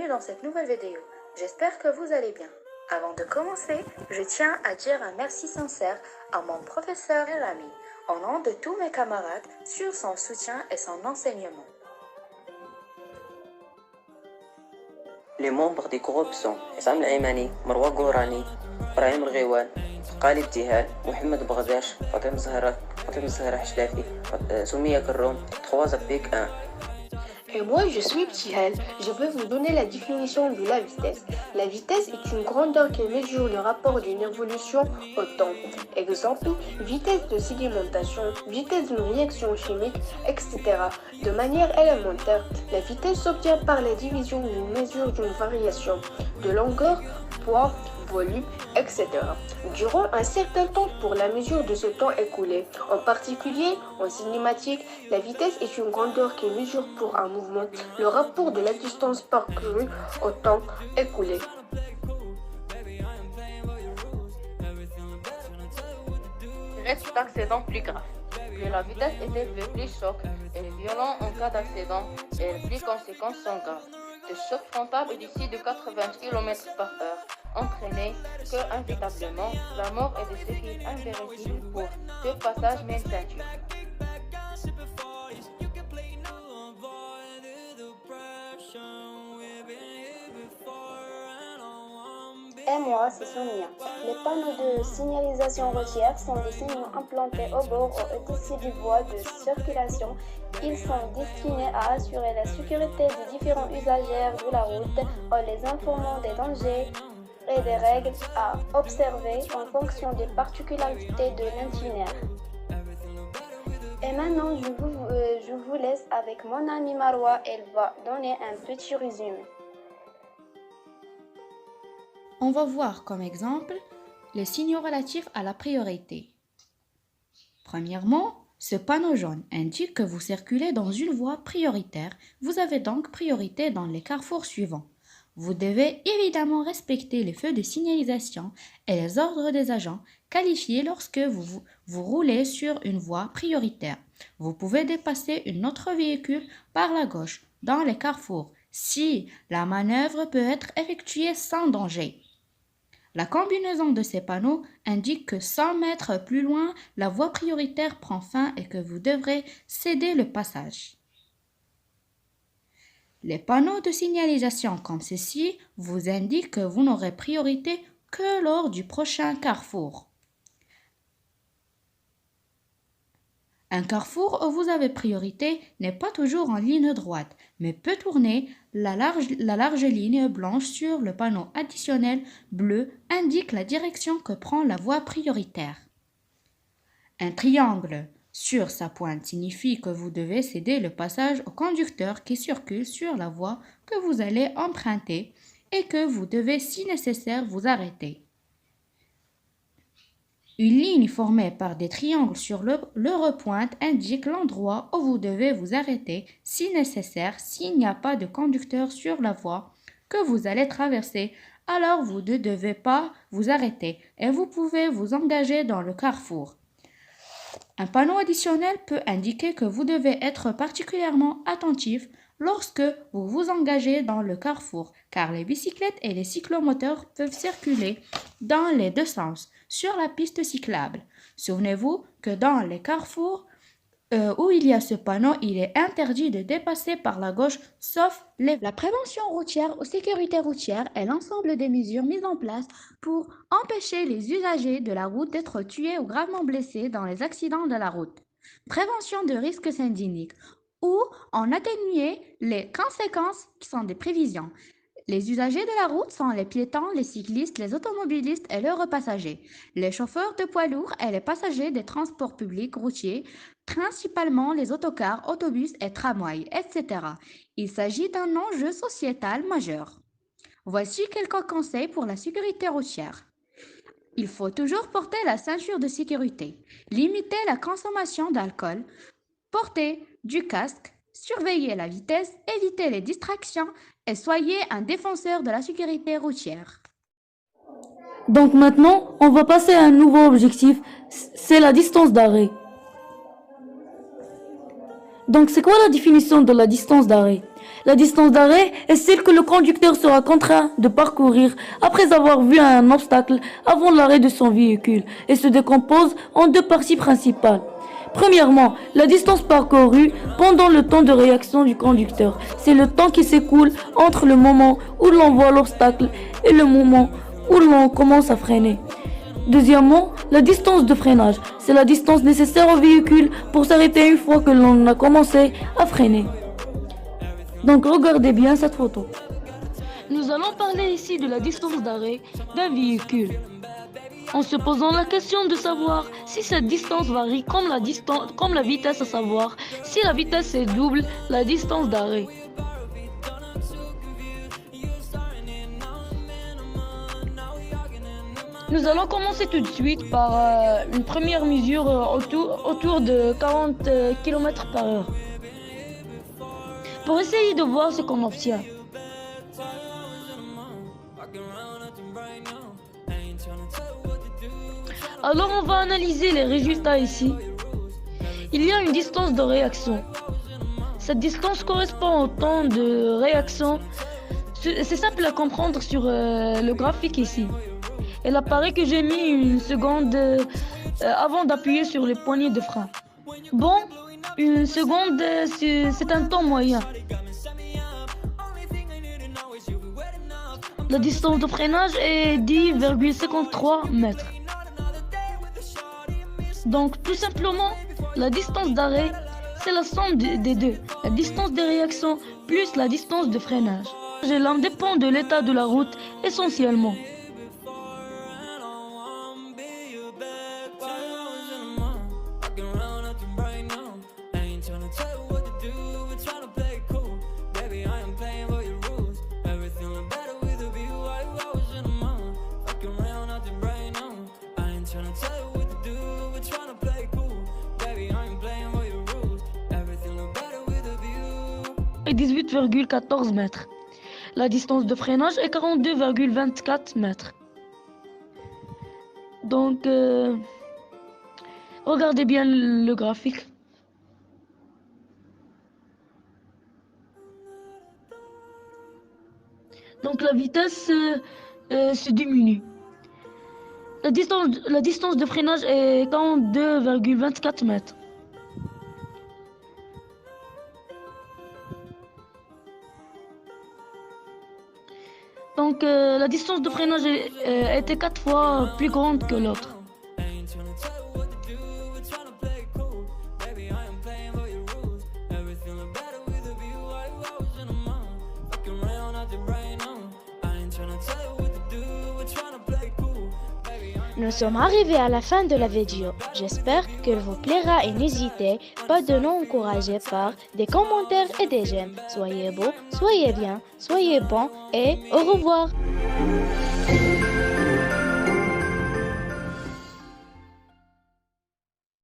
bienvenue dans cette nouvelle vidéo. J'espère que vous allez bien. Avant de commencer, je tiens à dire un merci sincère à mon professeur et ami, au nom de tous mes camarades, sur son soutien et son enseignement. Les membres du groupe sont Issam Al-Aymani, Marwa Gourani, Brahim Al-Ghiwan, Khalid Tihal, Mohamed Bagdash, Fatim Zahra Hachlafi, Soumia Karroum, 3 avec 1. Et moi, je suis Ptihal. Je vais vous donner la définition de la vitesse. La vitesse est une grandeur qui mesure le rapport d'une évolution au temps. Exemple, vitesse de sédimentation, vitesse d'une réaction chimique, etc. De manière élémentaire, la vitesse s'obtient par la division d'une mesure d'une variation de longueur, poids, volume, etc. durant un certain temps pour la mesure de ce temps écoulé. En particulier, en cinématique, la vitesse est une grandeur qui mesure pour un mouvement le rapport de la distance parcourue au temps écoulé. Il reste d'accident plus grave. Plus la vitesse est élevée, plus choc est violent en cas d'accident et plus conséquences sont graves. Le choc frontal au-dessus de 80 km/h entraînait que inévitablement la mort et des séquelles irréversibles pour deux passages même ceinture. Et moi, c'est Sonia. Les panneaux de signalisation routière sont des signaux implantés au bord ou au-dessus du voie de circulation. Ils sont destinés à assurer la sécurité des différents usagers de la route en les informant des dangers et des règles à observer en fonction des particularités de l'itinéraire. Et maintenant, je vous laisse avec mon amie Marwa. Elle va donner un petit résumé. On va voir comme exemple les signaux relatifs à la priorité. Premièrement, ce panneau jaune indique que vous circulez dans une voie prioritaire. Vous avez donc priorité dans les carrefours suivants. Vous devez évidemment respecter les feux de signalisation et les ordres des agents qualifiés lorsque vous roulez sur une voie prioritaire. Vous pouvez dépasser un autre véhicule par la gauche dans les carrefours si la manœuvre peut être effectuée sans danger. La combinaison de ces panneaux indique que 100 mètres plus loin, la voie prioritaire prend fin et que vous devrez céder le passage. Les panneaux de signalisation comme ceci vous indiquent que vous n'aurez priorité que lors du prochain carrefour. Un carrefour où vous avez priorité n'est pas toujours en ligne droite, mais peut tourner. La large ligne blanche sur le panneau additionnel bleu indique la direction que prend la voie prioritaire. Un triangle sur sa pointe signifie que vous devez céder le passage au conducteur qui circule sur la voie que vous allez emprunter et que vous devez, si nécessaire, vous arrêter. Une ligne formée par des triangles sur leur pointe indique l'endroit où vous devez vous arrêter si nécessaire. S'il n'y a pas de conducteur sur la voie que vous allez traverser, alors vous ne devez pas vous arrêter et vous pouvez vous engager dans le carrefour. Un panneau additionnel peut indiquer que vous devez être particulièrement attentif lorsque vous vous engagez dans le carrefour, car les bicyclettes et les cyclomoteurs peuvent circuler dans les deux sens sur la piste cyclable. Souvenez-vous que dans les carrefours où il y a ce panneau, il est interdit de dépasser par la gauche, sauf la prévention routière ou sécurité routière est l'ensemble des mesures mises en place pour empêcher les usagers de la route d'être tués ou gravement blessés dans les accidents de la route. Prévention de risques syndiniques ou en atténuer les conséquences qui sont des prévisions. Les usagers de la route sont les piétons, les cyclistes, les automobilistes et leurs passagers, les chauffeurs de poids lourds et les passagers des transports publics routiers, principalement les autocars, autobus et tramways, etc. Il s'agit d'un enjeu sociétal majeur. Voici quelques conseils pour la sécurité routière. Il faut toujours porter la ceinture de sécurité, limiter la consommation d'alcool, porter du casque, surveiller la vitesse, éviter les distractions et soyez un défenseur de la sécurité routière. Donc maintenant, on va passer à un nouveau objectif, c'est la distance d'arrêt. Donc c'est quoi la définition de la distance d'arrêt? La distance d'arrêt est celle que le conducteur sera contraint de parcourir après avoir vu un obstacle avant l'arrêt de son véhicule et se décompose en deux parties principales. Premièrement, la distance parcourue pendant le temps de réaction du conducteur. C'est le temps qui s'écoule entre le moment où l'on voit l'obstacle et le moment où l'on commence à freiner. Deuxièmement, la distance de freinage. C'est la distance nécessaire au véhicule pour s'arrêter une fois que l'on a commencé à freiner. Donc regardez bien cette photo. Nous allons parler ici de la distance d'arrêt d'un véhicule, en se posant la question de savoir si cette distance varie comme la vitesse, à savoir si la vitesse est double la distance d'arrêt. Nous allons commencer tout de suite par une première mesure autour de 40 km/h pour essayer de voir ce qu'on obtient. Alors on va analyser les résultats ici. Il y a une distance de réaction. Cette distance correspond au temps de réaction. C'est simple à comprendre sur le graphique ici. Il apparaît que j'ai mis une seconde avant d'appuyer sur les poignées de frein. Bon, une seconde, c'est un temps moyen. La distance de freinage est 10,53 mètres. Donc tout simplement, la distance d'arrêt, c'est la somme des deux. La distance de réaction plus la distance de freinage. L'un dépend de l'état de la route essentiellement. Et 18,14 mètres. La distance de freinage est 42,24 mètres. Donc, regardez bien le graphique. Donc la vitesse se diminue. La distance de freinage est 42,24 mètres. Donc la distance de freinage était 4 fois plus grande que l'autre. Nous sommes arrivés à la fin de la vidéo. J'espère qu'elle vous plaira et n'hésitez pas de nous encourager par des commentaires et des j'aime. Soyez beaux, soyez bien, soyez bons et au revoir.